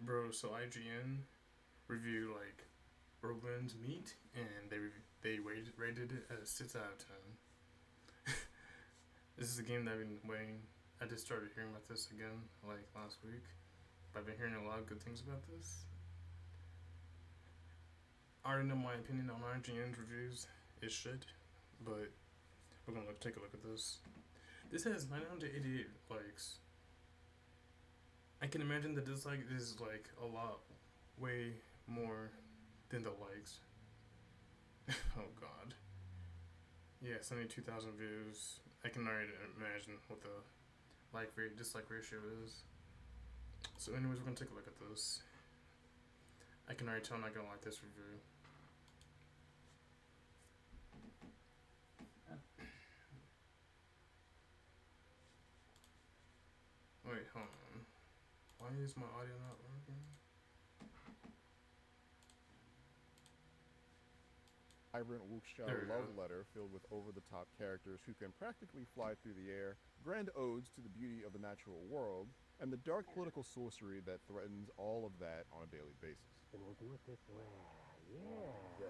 Bro, so IGN reviewed like Rogan's Meat, and they rated it as 6 out of 10. This is a game that I've been waiting. I just started hearing about this again like last week, but I've been hearing a lot of good things about this. I already know my opinion on IGN's reviews is shit, but we're gonna take a look at this. This has 988 likes. I can imagine the dislike is like a lot, way more than the likes. Oh god. Yeah, 72,000 views. I can already imagine what the like rate dislike ratio is. So, anyways, we're gonna take a look at this. I can already tell I'm not gonna like this review. Wait, hold on. Why is my audio not working? Vibrant wuxia love letter filled with over-the-top characters who can practically fly through the air, grand odes to the beauty of the natural world, and the dark political sorcery that threatens all of that on a daily basis. Then we'll do it this way. Yeah,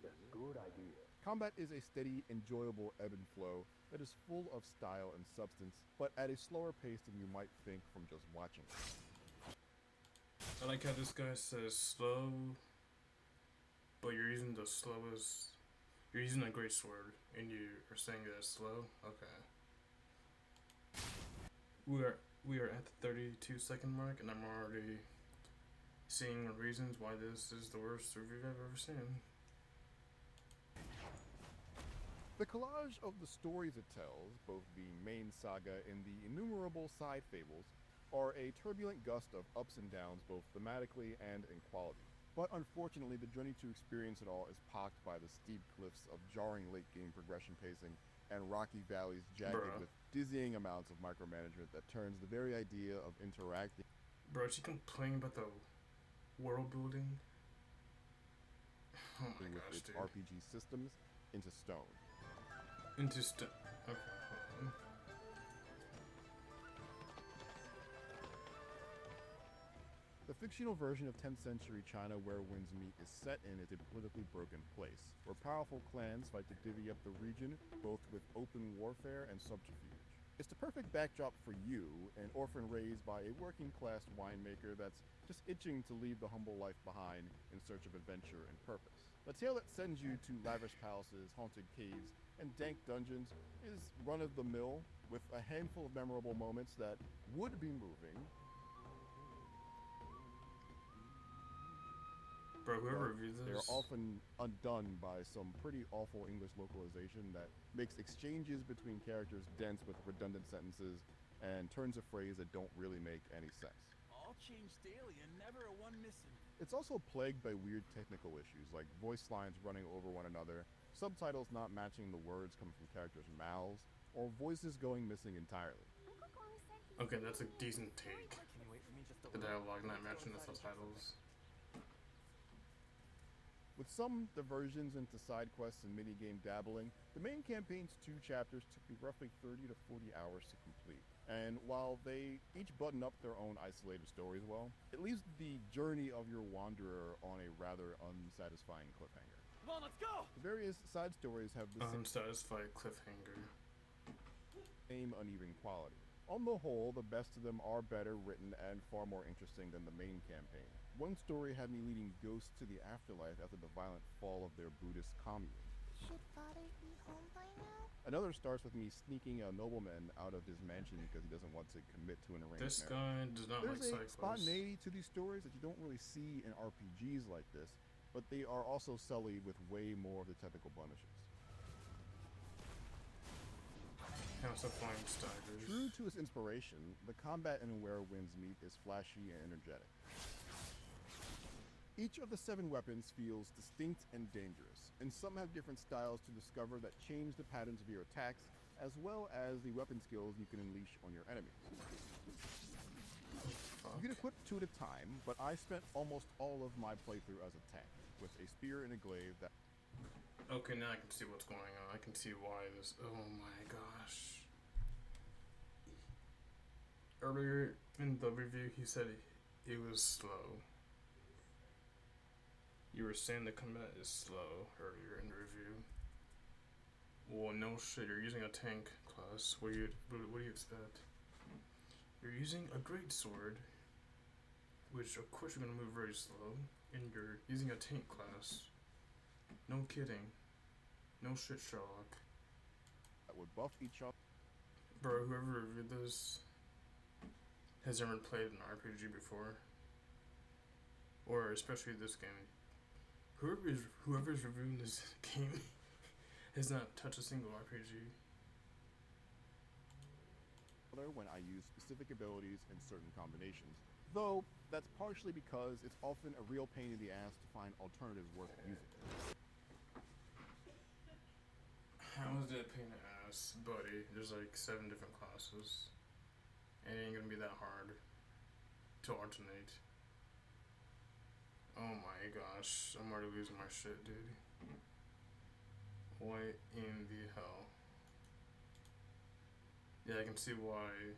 that's a good idea. Combat is a steady, enjoyable ebb and flow that is full of style and substance, but at a slower pace than you might think from just watching it. I like how this guy says slow, but you're using the slowest. You're using a great sword, and you are saying that it's slow. Okay. We are at the 32-second mark, and I'm already seeing reasons why this is the worst review I've ever seen. The collage of the stories it tells, both the main saga and the innumerable side fables, are a turbulent gust of ups and downs both thematically and in quality. But unfortunately, the journey to experience it all is pocked by the steep cliffs of jarring late-game progression pacing and rocky valleys jagged with dizzying amounts of micromanagement that turns the very idea of interacting. Bro, she complaining about the world building? Oh my gosh, its dude. RPG systems into stone. Okay, hold on. The fictional version of 10th century China where winds meet is set in a politically broken place, where powerful clans fight to divvy up the region, both with open warfare and subterfuge. It's the perfect backdrop for you, an orphan raised by a working-class winemaker that's just itching to leave the humble life behind in search of adventure and purpose. The tale that sends you to lavish palaces, haunted caves, and dank dungeons is run-of-the-mill, with a handful of memorable moments that would be moving. Bro, whoever reviewed this, they're often undone by some pretty awful English localization that makes exchanges between characters dense with redundant sentences and turns of phrase that don't really make any sense. All change daily and never a one missing. It's also plagued by weird technical issues like voice lines running over one another, subtitles not matching the words coming from characters' mouths, or voices going missing entirely. okay, that's a decent take. The dialogue not matching the subtitles. With some diversions into side quests and minigame dabbling, the main campaign's 2 chapters took me roughly 30 to 40 hours to complete. And while they each button up their own isolated stories well, it leaves the journey of your wanderer on a rather unsatisfying cliffhanger. Come on, let's go! The various side stories have the unsatisfied cliffhanger. Same uneven quality. On the whole, the best of them are better written and far more interesting than the main campaign. One story had me leading ghosts to the afterlife after the violent fall of their Buddhist commune. Should father be home by now? Another starts with me sneaking a nobleman out of his mansion because he doesn't want to commit to an arranged marriage. This guy does not like There's a cyclists. spontaneity to these stories that you don't really see in RPGs like this, but they are also sullied with way more of the technical blemishes. House of Flying Staggers. True to its inspiration, the combat in Where Winds Meet is flashy and energetic. Each of the 7 weapons feels distinct and dangerous, and some have different styles to discover that change the patterns of your attacks, as well as the weapon skills you can unleash on your enemies. You can equip 2 at a time, but I spent almost all of my playthrough as a tank, with a spear and a glaive that... Okay, now I can see what's going on. I can see why this... Oh my gosh. Earlier in the review, he said it was slow. You were saying the combat is slow earlier in the review. Well, no shit. You're using a tank class. What do you expect? You're using a great sword, which of course you're gonna move very slow, and you're using a tank class. No kidding. No shit, Sherlock. That would buff each other. Bro, whoever reviewed this has never played an RPG before, or especially this game. Whoever's reviewing this game has not touched a single RPG. When I use specific abilities in certain combinations, though that's partially because it's often a real pain in the ass to find alternatives worth using. How is that a pain in the ass, buddy? There's like 7 different classes. It ain't gonna be that hard to alternate. Oh my gosh, I'm already losing my shit, dude. What in the hell? Yeah, I can see why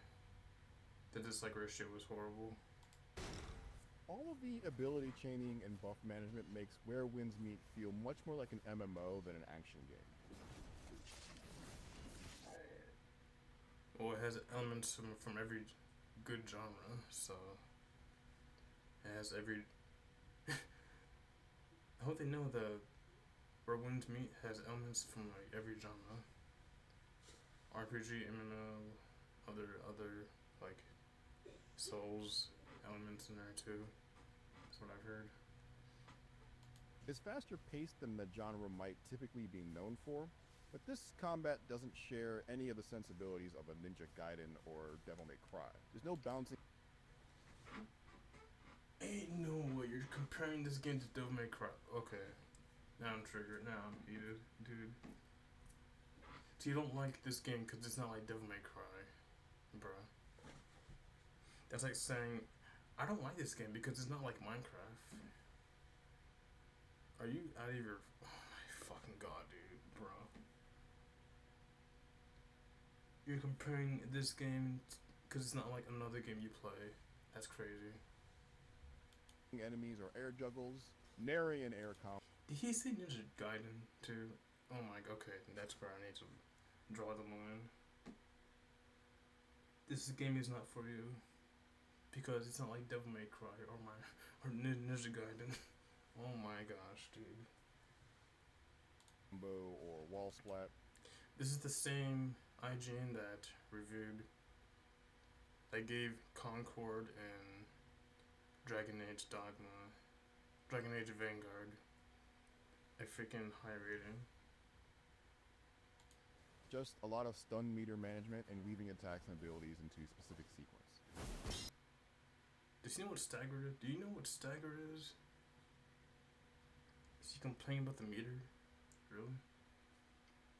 the dislike ratio was horrible. All of the ability chaining and buff management makes Where Winds Meet feel much more like an MMO than an action game. Well, it has elements from every good genre, so it has every. I hope they know the Where Winds Meet has elements from like every genre. RPG, MMO, other like Souls elements in there too. That's what I've heard. It's faster paced than the genre might typically be known for, but this combat doesn't share any of the sensibilities of a Ninja Gaiden or Devil May Cry. There's no bouncing. Ain't no way you're comparing this game to Devil May Cry. Okay, now I'm triggered. Now I'm heated, dude. So you don't like this game because it's not like Devil May Cry, bruh. That's like saying, I don't like this game because it's not like Minecraft. Are you out of your... Oh my fucking god, dude, bro. You're comparing this game because it's not like another game you play. That's crazy. Enemies or air juggles, nary an air comp. Did he say Ninja Gaiden too? Oh my god, okay, that's where I need to draw the line. This game is not for you because it's not like Devil May Cry or Ninja Gaiden. Oh my gosh, dude. Combo or wall splat. This is the same IGN that reviewed. They gave Concord and Dragon Age Dogma, Dragon Age Vanguard a freaking high rating. Just a lot of stun meter management and weaving attacks and abilities into specific sequence. Do you know what stagger is? Do you know what stagger is? Is he complaining about the meter? Really?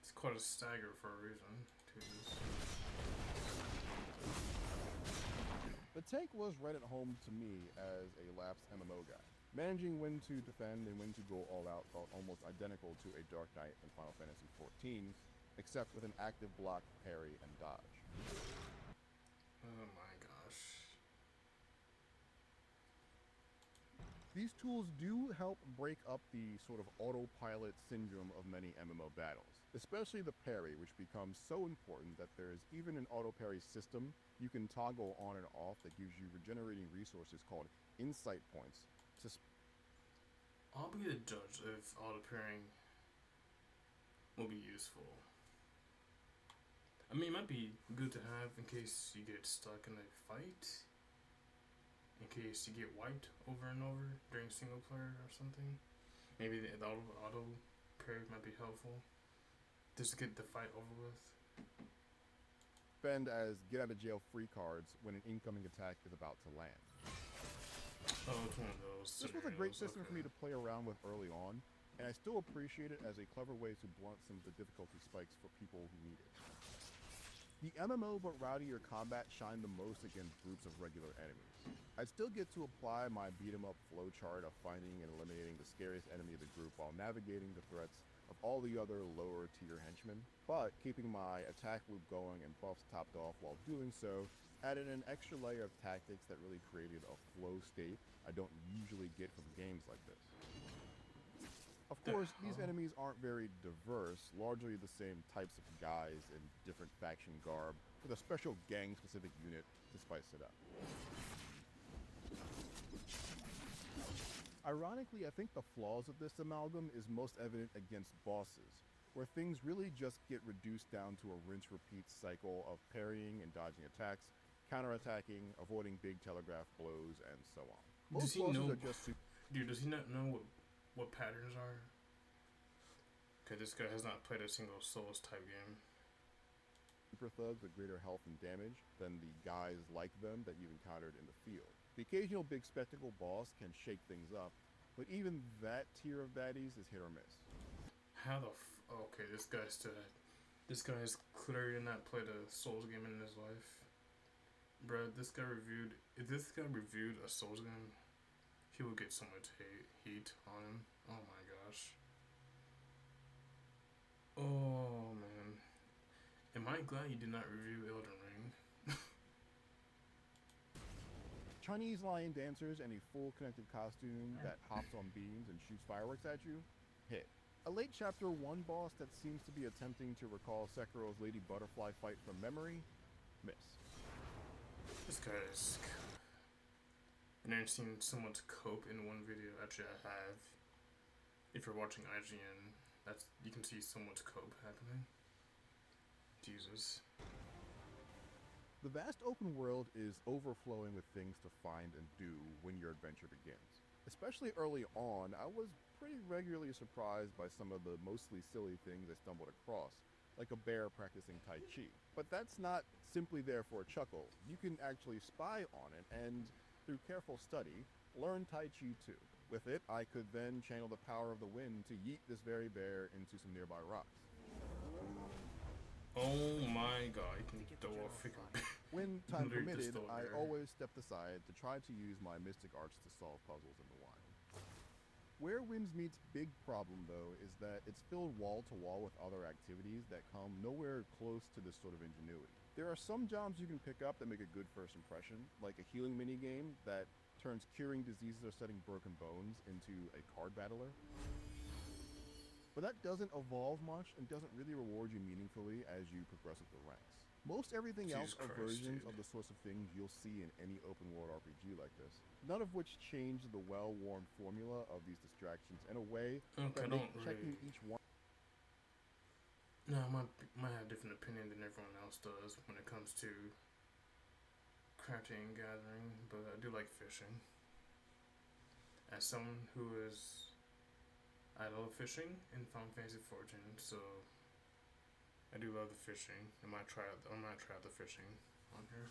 It's called a stagger for a reason, too. The tank was right at home to me as a lapsed MMO guy. Managing when to defend and when to go all out felt almost identical to a Dark Knight in Final Fantasy XIV, except with an active block, parry, and dodge. Oh my gosh. These tools do help break up the sort of autopilot syndrome of many MMO battles, especially the parry, which becomes so important that there is even an auto parry system you can toggle on and off that gives you regenerating resources called insight points. I'll be the judge if auto parrying will be useful. I mean, it might be good to have in case you get stuck in a fight, in case you get wiped over and over during single player or something. Maybe the auto parry might be helpful just to get the fight over with. Spend as get out of jail free cards when an incoming attack is about to land. Oh, it's one of those. This was a great system for me to play around with early on, and I still appreciate it as a clever way to blunt some of the difficulty spikes for people who need it. The MMO but rowdier combat shined the most against groups of regular enemies. I'd still get to apply my beat-em-up flowchart of finding and eliminating the scariest enemy of the group while navigating the threats of all the other lower tier henchmen, but keeping my attack loop going and buffs topped off while doing so added an extra layer of tactics that really created a flow state I don't usually get from games like this. Of course, these enemies aren't very diverse, largely the same types of guys in different faction garb, with a special gang-specific unit to spice it up. Ironically, I think the flaws of this amalgam is most evident against bosses, where things really just get reduced down to a rinse-repeat cycle of parrying and dodging attacks, counterattacking, avoiding big telegraph blows, and so on. Most bosses are just Dude, does he not know what patterns are? Okay, this guy has not played a single Souls type game. super thugs with greater health and damage than the guys like them that you've encountered in the field. The occasional big spectacle boss can shake things up, but even that tier of baddies is hit or miss. How the okay, this guy's clearly not played a Souls game in his life. Bruh, if this guy reviewed a Souls game, he would get so much heat on him. Oh my gosh. Oh man. Am I glad you did not review Elden Ring? Chinese lion dancers in a full connected costume that hops on beams and shoots fireworks at you? Hit. A late chapter 1 boss that seems to be attempting to recall Sekiro's Lady Butterfly fight from memory? Miss. This guy's... I've never seen someone's cope in one video. Actually, I have. If you're watching IGN, you can see someone's cope happening. Jesus. The vast open world is overflowing with things to find and do when your adventure begins. Especially early on, I was pretty regularly surprised by some of the mostly silly things I stumbled across, like a bear practicing Tai Chi. But that's not simply there for a chuckle. You can actually spy on it and, through careful study, learn Tai Chi too. With it, I could then channel the power of the wind to yeet this very bear into some nearby rocks. Oh my god, you can throw a freaking... When time Literally permitted, just I there. always stepped aside to try to use my mystic arts to solve puzzles in the wild. Where Winds Meet's big problem, though, is that it's filled wall to wall with other activities that come nowhere close to this sort of ingenuity. There are some jobs you can pick up that make a good first impression, like a healing minigame that turns curing diseases or setting broken bones into a card battler. But that doesn't evolve much and doesn't really reward you meaningfully as you progress up the ranks. Most everything else are versions of the sorts of things you'll see in any open world RPG like this, none of which change the well-worn formula of these distractions in a way that make checking each one. No, I might have a different opinion than everyone else does when it comes to crafting and gathering, but I do like fishing. As someone who is... I love fishing in Final Fantasy XIV, so I do love the fishing. I might try out the fishing on here.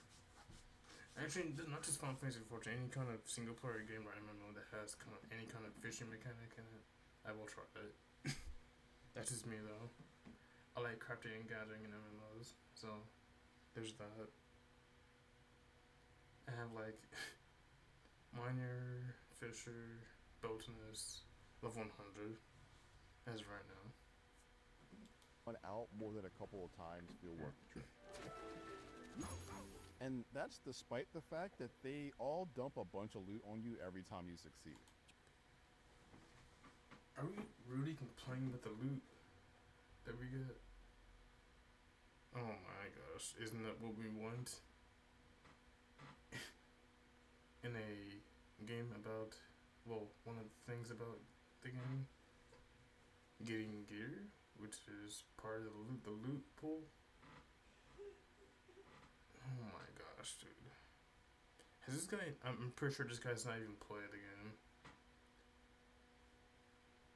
Actually, not just Final Fantasy XIV, any kind of single player game or MMO that has kind of any kind of fishing mechanic in it, I will try it. That's just me though. I like crafting and gathering in MMOs, so there's that. I have like miner, fisher, botanist, level 100 as of right now. One out more than a couple of times feel worth the trip. And that's despite the fact that they all dump a bunch of loot on you every time you succeed. Are we really complaining with the loot that we get? Oh my gosh, isn't that what we want? In a game about, well, one of the things about the game, getting gear, which is part of the loot pool. Oh my gosh, dude. Has this guy, I'm pretty sure this guy's not even played the game.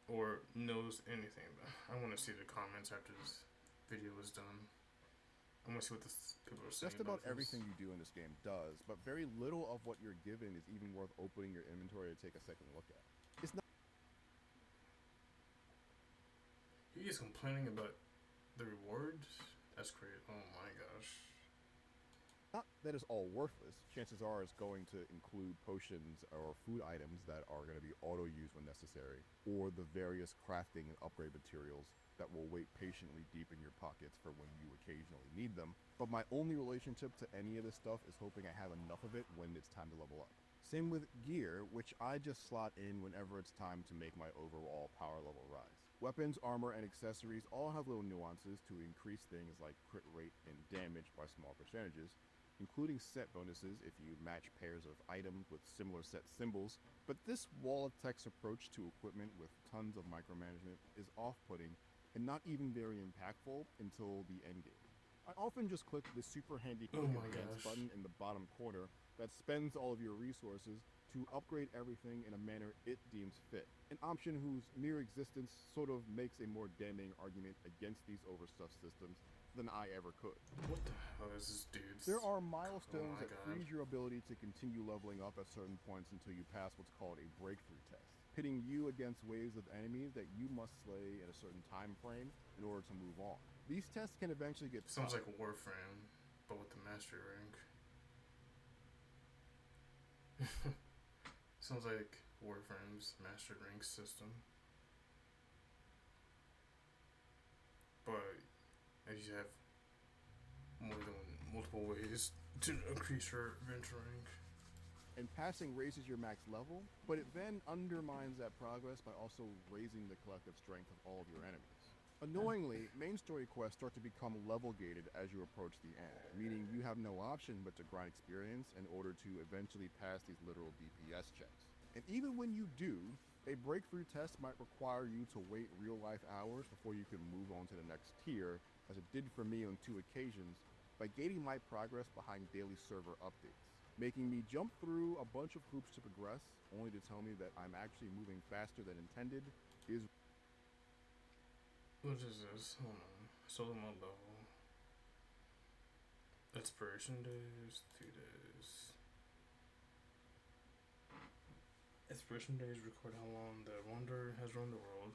Or knows anything about it. I want to see the comments after this video is done. I want to see what people are saying. Just about everything you do in this game does, but very little of what you're given is even worth opening your inventory to take a second look at. It's not. He is complaining about the rewards? That's great. Oh my gosh. Not that it's all worthless. Chances are it's going to include potions or food items that are going to be auto-used when necessary, or the various crafting and upgrade materials that will wait patiently deep in your pockets for when you occasionally need them. But my only relationship to any of this stuff is hoping I have enough of it when it's time to level up. Same with gear, which I just slot in whenever it's time to make my overall power level rise. Weapons, armor, and accessories all have little nuances to increase things like crit rate and damage by small percentages, including set bonuses if you match pairs of items with similar set symbols, but this wall of text approach to equipment with tons of micromanagement is off-putting and not even very impactful until the endgame. I often just click the super handy quick advance button in the bottom corner that spends all of your resources to upgrade everything in a manner it deems fit, an option whose mere existence sort of makes a more damning argument against these overstuffed systems than I ever could. What the hell is this, dude? There are milestones that freeze your ability to continue leveling up at certain points until you pass what's called a breakthrough test, pitting you against waves of enemies that you must slay in a certain time frame in order to move on. These tests can eventually get Sounds like Warframe, but with the mastery rank. Sounds like Warframe's mastered rank system. But as you have more than multiple ways to increase your adventure rank. And passing raises your max level, but it then undermines that progress by also raising the collective strength of all of your enemies. Annoyingly, main story quests start to become level gated as you approach the end, meaning you have no option but to grind experience in order to eventually pass these literal DPS checks. And even when you do, a breakthrough test might require you to wait real life hours before you can move on to the next tier, as it did for me on 2 occasions, by gating my progress behind daily server updates, making me jump through a bunch of hoops to progress, only to tell me that I'm actually moving faster than intended, is... What is this? Hold on. Solo mode level. Expiration days, 2 days. Expiration days record how long the wanderer has roamed the world.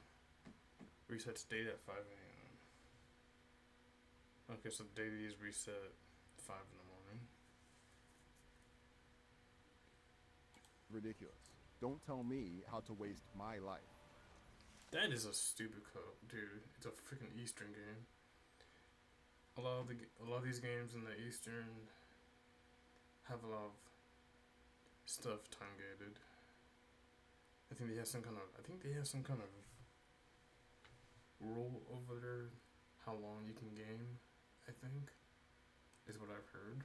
Resets date at 5 a.m. Okay, so the daily is reset 5 in the morning. ridiculous. Don't tell me how to waste my life. That is a stupid code, dude. It's a freaking Eastern game. A lot of these games in the Eastern have a lot of stuff time gated. I think they have some kind of rule over there, how long you can game. I think is what I've heard.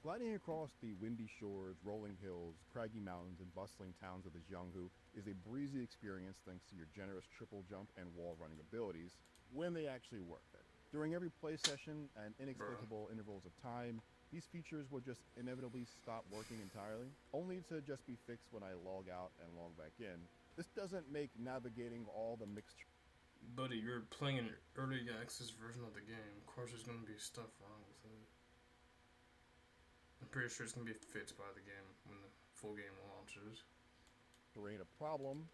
Gliding across the windy shores, rolling hills, craggy mountains, and bustling towns of the Xionghu is a breezy experience thanks to your generous triple jump and wall running abilities, when they actually work. During every play session and inexplicable intervals of time, these features will just inevitably stop working entirely, only to just be fixed when I log out and log back in. This doesn't make navigating all the mixed... Buddy, you're playing an early access version of the game. Of course there's going to be stuff wrong with it. I'm pretty sure it's going to be fixed by the game when the full game launches. Terrain a problem,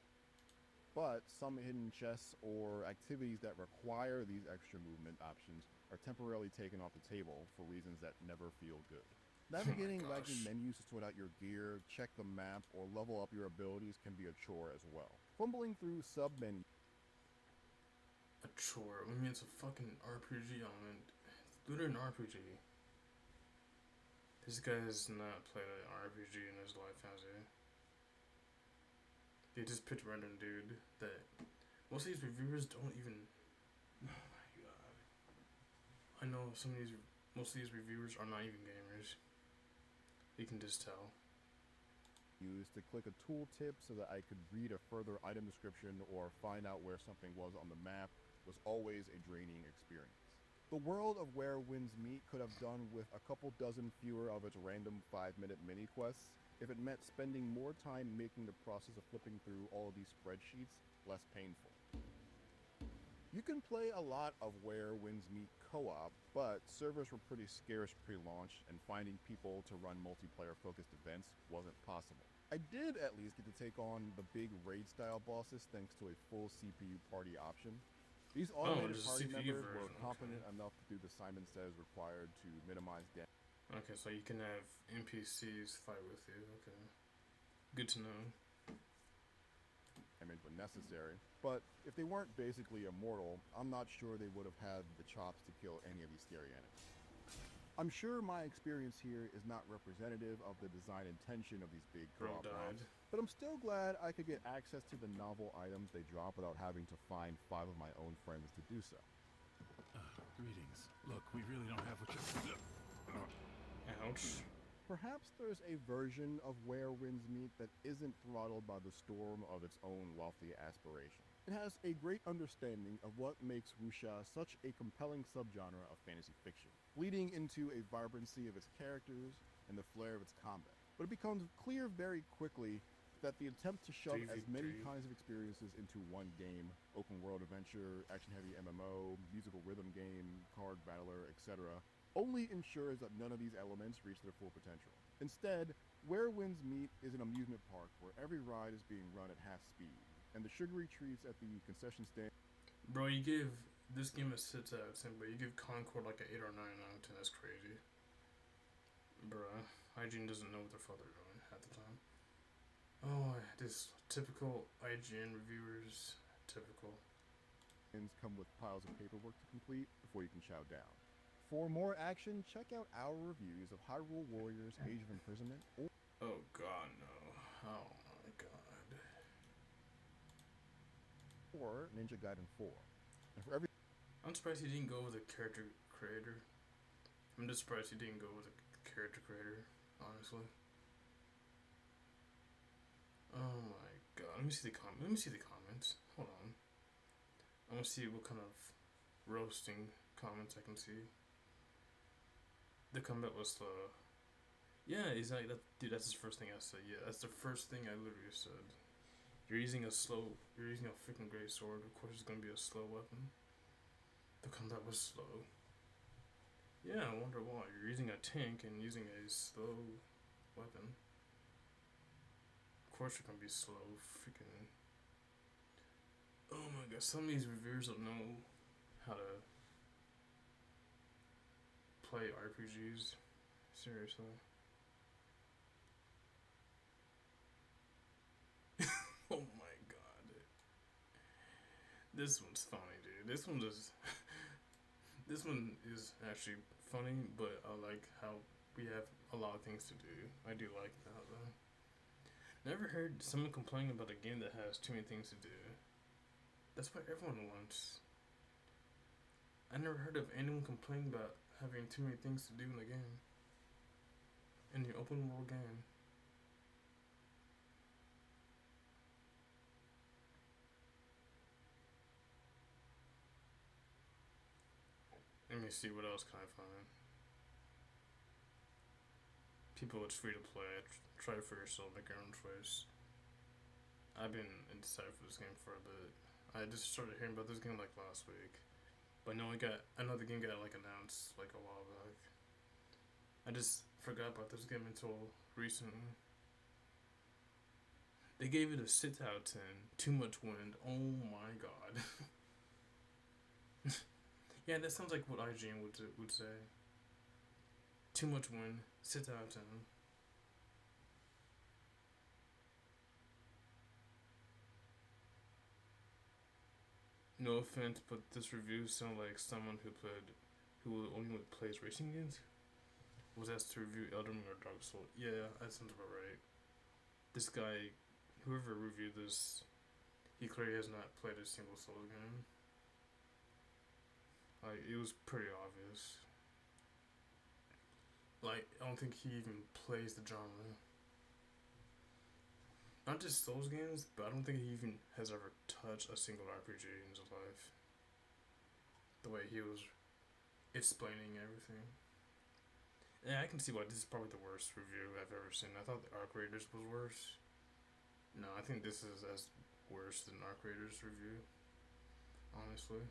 but some hidden chests or activities that require these extra movement options are temporarily taken off the table for reasons that never feel good. Navigating lagging menus to sort out your gear, check the map, or level up your abilities can be a chore as well. Fumbling through sub-menus... A chore? I mean, it's a fucking RPG element. It's literally an RPG. This guy has not played an RPG in his life, has he? They just picked a random dude that most of these reviewers don't even... Oh my god. I know most of these reviewers are not even gamers. You can just tell. Used to click a tooltip so that I could read a further item description or find out where something was on the map was always a draining experience. The world of Where Winds Meet could have done with a couple dozen fewer of its random 5-minute mini-quests if it meant spending more time making the process of flipping through all of these spreadsheets less painful. You can play a lot of Where Winds Meet co-op, but servers were pretty scarce pre-launch, and finding people to run multiplayer-focused events wasn't possible. I did at least get to take on the big raid-style bosses thanks to a full CPU party option. These automated there's a party CPU members were version, competent okay. enough to do the Simon Says required to minimize Okay, so you can have NPCs fight with you. Okay, good to know. damage when necessary, but if they weren't basically immortal, I'm not sure they would have had the chops to kill any of these scary enemies. I'm sure my experience here is not representative of the design intention of these big Bro co-op died. rounds, but I'm still glad I could get access to the novel items they drop without having to find 5 of my own friends to do so. Greetings. Look, we really don't have what you're... Ouch. Perhaps there's a version of Where Winds Meet that isn't throttled by the storm of its own lofty aspiration. It has a great understanding of what makes wuxia such a compelling subgenre of fantasy fiction, bleeding into a vibrancy of its characters and the flair of its combat. But it becomes clear very quickly that the attempt to shove as many 3v3. kinds of experiences into one game, open world adventure, action-heavy MMO, musical rhythm game, card battler, etc., only ensures that none of these elements reach their full potential. Instead, Where Winds Meet is an amusement park where every ride is being run at half speed, and the sugary treats at the concession stand. Bro, you give this game a 6 out of 10, but you give Concord like an 8 or 9 out of 10. That's crazy. Bruh, IGN doesn't know what the fuck they're doing at the time. Oh, this typical IGN reviewers. Typical. Come with piles of paperwork to complete before you can chow down. For more action, check out our reviews of Hyrule Warriors Age of Imprisonment Oh god, no. Oh my god. or Ninja Gaiden 4. And for every I'm surprised he didn't go with a character creator. I'm just surprised he didn't go with a character creator, honestly. Oh my god. Let me see the comments. Hold on. I want to see what kind of roasting comments I can see. The comment was yeah, he's like that, dude. That's the first thing I said. Yeah, that's the first thing I literally said. You're using a freaking great sword. Of course, it's gonna be a slow weapon. The combat was slow. Yeah, I wonder why. You're using a tank and using a slow weapon. Of course, you're gonna be slow. Freaking. Oh my god, some of these reviewers don't know how to play RPGs. Seriously. Oh my god. This one's funny, dude. This one is actually funny, but I like how we have a lot of things to do. I do like that though. Never heard someone complain about a game that has too many things to do. That's what everyone wants. I never heard of anyone complain about having too many things to do in the game. In the open world game. Let me see what else can I find. People, it's free to play. Try it for yourself. Make your own choice. I've been indecisive for this game for a bit. I just started hearing about this game like last week, but no, another game got like announced like a while back. I just forgot about this game until recently. They gave it a 6 out of 10. Too much wind. Oh my god. Yeah, that sounds like what IGN would say. Too much wind. 6 out of 10. No offense, but this review sounds like someone who only plays racing games was asked to review Elden Ring or Dark Souls. Yeah, that sounds about right. This guy, whoever reviewed this, he clearly has not played a single Souls game. Like, it was pretty obvious. Like, I don't think he even plays the genre. Not just Souls games, but I don't think he even has ever touched a single RPG in his life. The way he was explaining everything. Yeah, I can see why this is probably the worst review I've ever seen. I thought the Arc Raiders was worse. No, I think this is as worse than Arc Raiders review. Honestly.